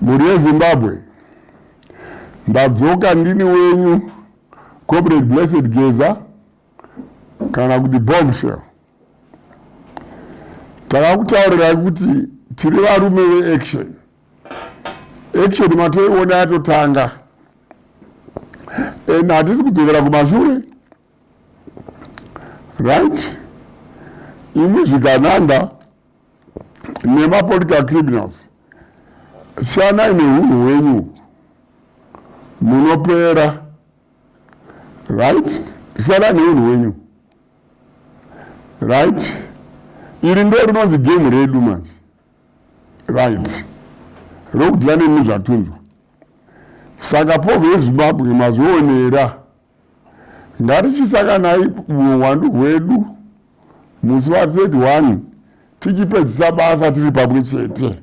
Muri Zimbabwe ndadzoka ndini wenyu Comrade Blessed Geza kana kuti Bombshell. Takakutaurira kuti tiri varume veaction. Action matoiona yatotanga. Hatisi kudzokera kumashure. Right? Imwe zvikananda nemapolitical criminals. Shanai nehunhu hwenyu munopera. Right? Shanai nehunhu hwenyu. Right? Iri ndo rinonzi game redu manje. Right? Rokudya nemi zvatunzwa. Saka povo yeZimbabwe mazvionera. Ngatichisakanayi muhwandu hwedu musi wa31 tichipedzisa basa tiri pamwe chete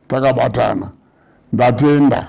takabatana. Ndatenda.